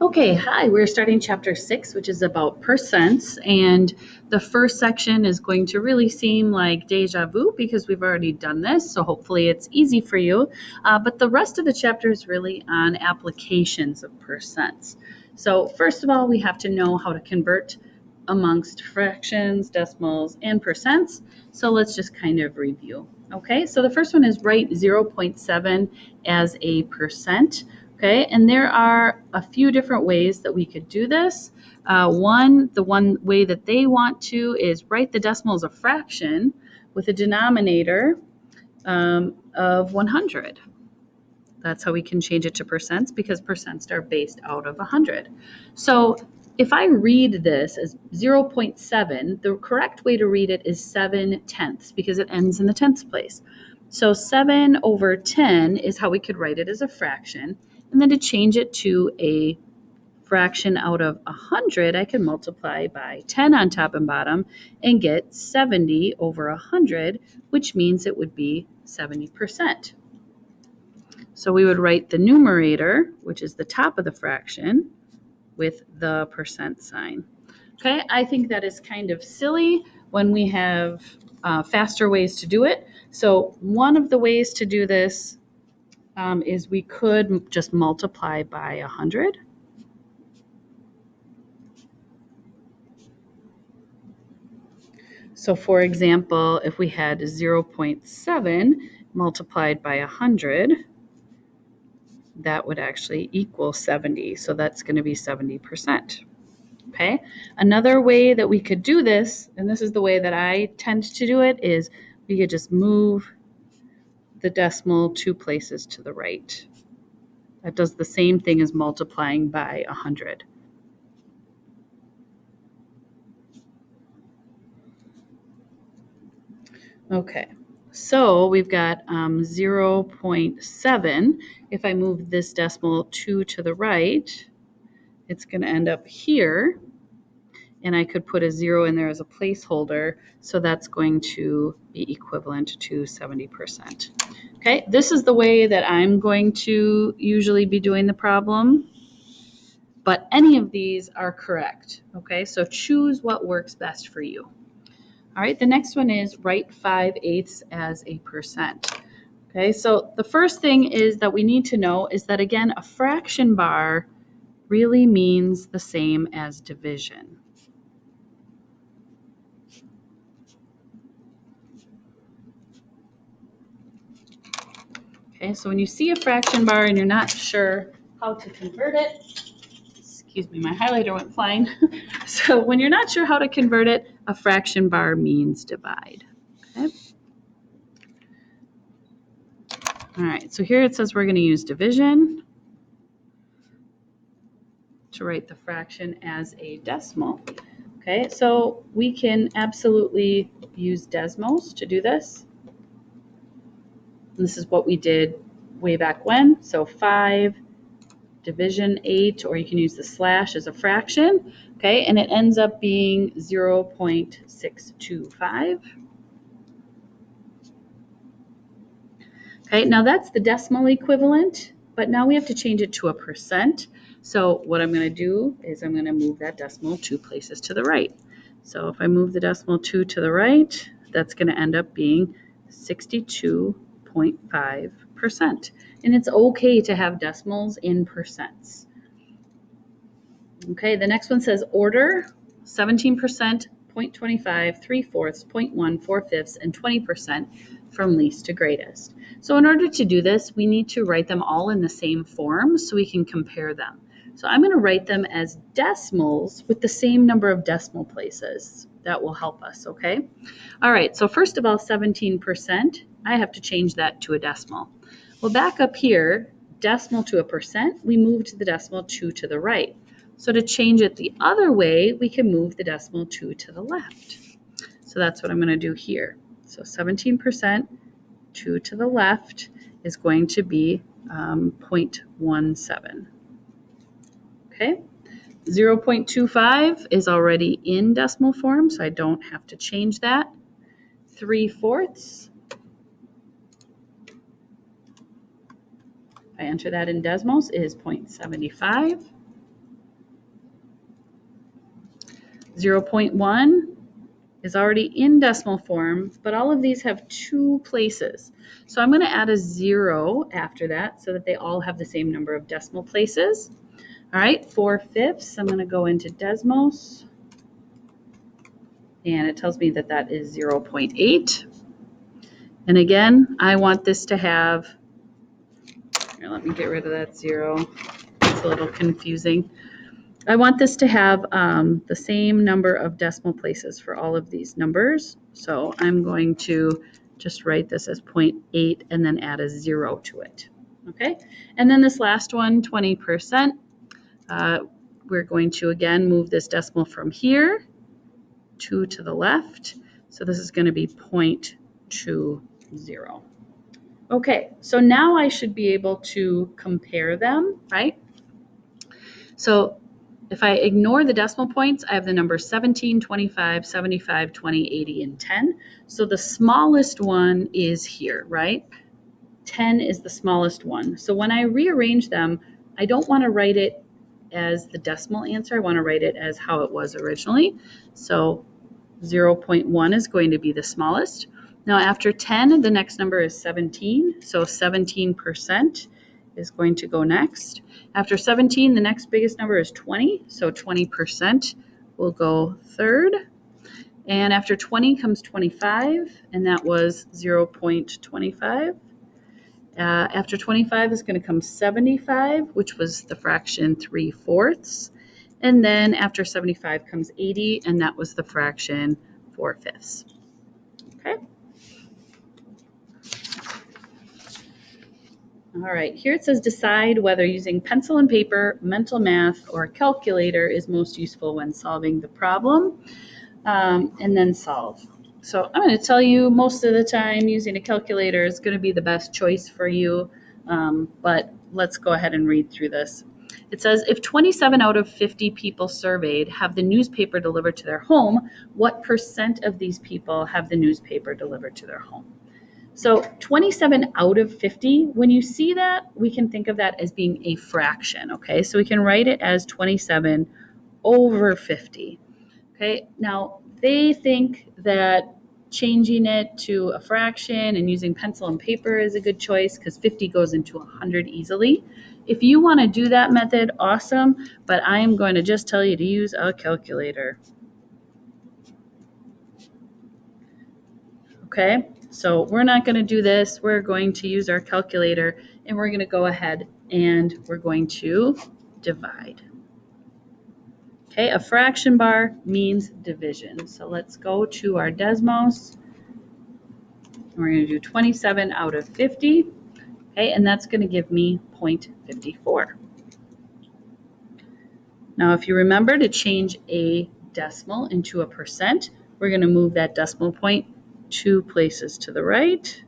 Okay, hi, we're starting chapter 6, which is about percents. And the first section is going to really seem like deja vu because we've already done this. So hopefully it's easy for you. But the rest of the chapter is really on applications of percents. So, first of all, we have to know how to convert amongst fractions, decimals, and percents. So let's just kind of review. Okay, so the first one is write 0.7 as a percent. Okay, and there are a few different ways that we could do this. The one way that they want to is write the decimal as a fraction with a denominator of 100. That's how we can change it to percents because percents are based out of 100. So if I read this as 0.7, the correct way to read it is 7 tenths because it ends in the tenths place. So 7 over 10 is how we could write it as a fraction. And then to change it to a fraction out of 100, I can multiply by 10 on top and bottom and get 70 over 100, which means it would be 70%. So we would write the numerator, which is the top of the fraction, with the percent sign. Okay, I think that is kind of silly when we have faster ways to do it. So one of the ways to do this is we could just multiply by 100. So for example, if we had 0.7 multiplied by 100, that would actually equal 70. So that's going to be 70%. Okay. Another way that we could do this, and this is the way that I tend to do it, is we could just move the decimal 2 places to the right. That does the same thing as multiplying by 100. Okay. So we've got 0.7. If I move this decimal 2 to the right, it's going to end up here. And I could put a 0 in there as a placeholder. So that's going to be equivalent to 70%. Okay, this is the way that I'm going to usually be doing the problem. But any of these are correct. Okay, so choose what works best for you. All right, the next one is write 5/8 as a percent. Okay, so the first thing is that we need to know is that, again, a fraction bar really means the same as division. Okay, so when you see a fraction bar and you're not sure how to convert it, excuse me, my highlighter went flying. So when you're not sure how to convert it, a fraction bar means divide. Okay. All right, so here it says we're going to use division to write the fraction as a decimal. Okay, so we can absolutely use Desmos to do this. And this is what we did way back when. So 5 division 8, or you can use the slash as a fraction. Okay, and it ends up being 0.625. Okay, now that's the decimal equivalent, but now we have to change it to a percent. So what I'm going to do is I'm going to move that decimal 2 places to the right. So if I move the decimal 2 to the right, that's going to end up being 62.5%. And it's okay to have decimals in percents. Okay, the next one says order 17%, 0.25, 3/4, 0.1, 4/5, and 20% from least to greatest. So in order to do this, we need to write them all in the same form so we can compare them. So I'm going to write them as decimals with the same number of decimal places. That will help us, okay? All right, so first of all, 17%, I have to change that to a decimal. Well, back up here, decimal to a percent, we moved the decimal 2 to the right. So to change it the other way, we can move the decimal 2 to the left. So that's what I'm going to do here. So 17%, 2 to the left is going to be 0.17. Okay. 0.25 is already in decimal form, so I don't have to change that. 3/4. If I enter that in Desmos, is 0.75. 0.1 is already in decimal form, but all of these have 2 places. So I'm going to add a 0 after that so that they all have the same number of decimal places. All right, 4/5, I'm going to go into Desmos, and it tells me that that is 0.8. And again, I want this to have, here, let me get rid of that 0. It's a little confusing. I want this to have the same number of decimal places for all of these numbers. So I'm going to just write this as 0.8 and then add a 0 to it. Okay, and then this last one, 20%, we're going to again move this decimal from here 2 to the left. So this is going to be 0.20. Okay, so now I should be able to compare them, right? So if I ignore the decimal points, I have the numbers 17, 25, 75, 20, 80, and 10. So the smallest one is here, right? 10 is the smallest one. So when I rearrange them, I don't want to write it as the decimal answer. I want to write it as how it was originally. So 0.1 is going to be the smallest. Now after 10, the next number is 17. So 17% is going to go next. After 17, the next biggest number is 20. So 20% will go third. And after 20 comes 25, and that was 0.25. After 25 is going to come 75, which was the fraction 3/4. And then after 75 comes 80, and that was the fraction 4/5. Okay. All right, here it says decide whether using pencil and paper, mental math, or a calculator is most useful when solving the problem, and then solve. So I'm going to tell you most of the time using a calculator is going to be the best choice for you, but let's go ahead and read through this. It says, if 27 out of 50 people surveyed have the newspaper delivered to their home, what percent of these people have the newspaper delivered to their home? So 27 out of 50, when you see that, we can think of that as being a fraction, okay? So we can write it as 27 over 50, okay? Now, they think that changing it to a fraction and using pencil and paper is a good choice because 50 goes into 100 easily. If you want to do that method, awesome, but I am going to just tell you to use a calculator. Okay, so we're not going to do this. We're going to use our calculator, and we're going to go ahead and we're going to divide. Okay, a fraction bar means division. So let's go to our Desmos. We're going to do 27 out of 50. Okay, and that's going to give me 0.54. Now, if you remember to change a decimal into a percent, we're going to move that decimal point 2 places to the right.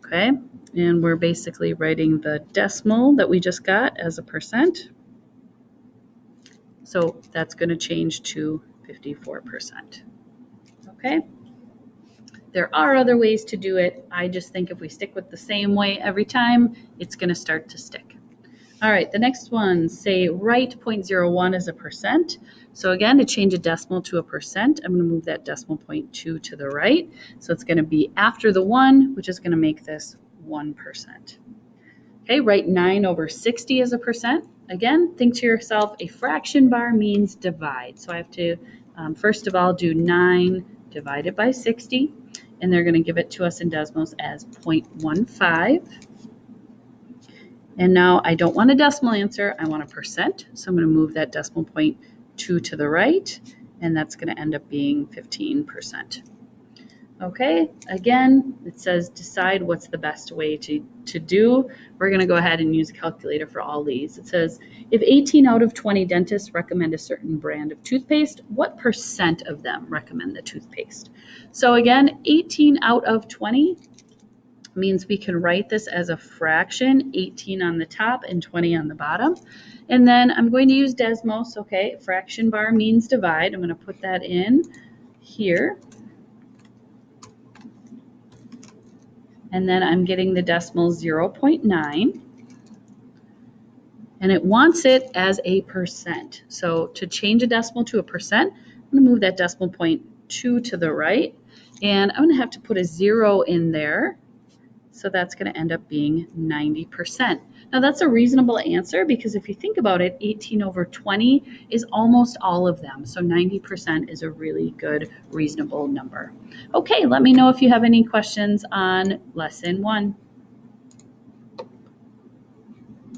Okay, and we're basically writing the decimal that we just got as a percent. So that's going to change to 54%. Okay, there are other ways to do it. I just think if we stick with the same way every time, it's going to start to stick. All right, the next one, say write 0.01 as a percent. So again, to change a decimal to a percent, I'm going to move that decimal point 2 to the right. So it's going to be after the 1, which is going to make this 1%. Okay, write 9 over 60 as a percent. Again, think to yourself, a fraction bar means divide. So I have to, first of all, do 9 divided by 60, and they're going to give it to us in Desmos as 0.15. And now I don't want a decimal answer, I want a percent. So I'm going to move that decimal point 2 to the right, and that's going to end up being 15%. Okay, again, it says decide what's the best way to do. We're going to go ahead and use a calculator for all these. It says, if 18 out of 20 dentists recommend a certain brand of toothpaste, what percent of them recommend the toothpaste? So again, 18 out of 20 means we can write this as a fraction, 18 on the top and 20 on the bottom. And then I'm going to use Desmos, okay, fraction bar means divide. I'm going to put that in here. And then I'm getting the decimal 0.9. And it wants it as a percent. So to change a decimal to a percent, I'm going to move that decimal point 2 to the right, and I'm going to have to put a 0 in there. So that's going to end up being 90%. Now that's a reasonable answer because if you think about it, 18 over 20 is almost all of them. So 90% is a really good, reasonable number. Okay, let me know if you have any questions on lesson 1.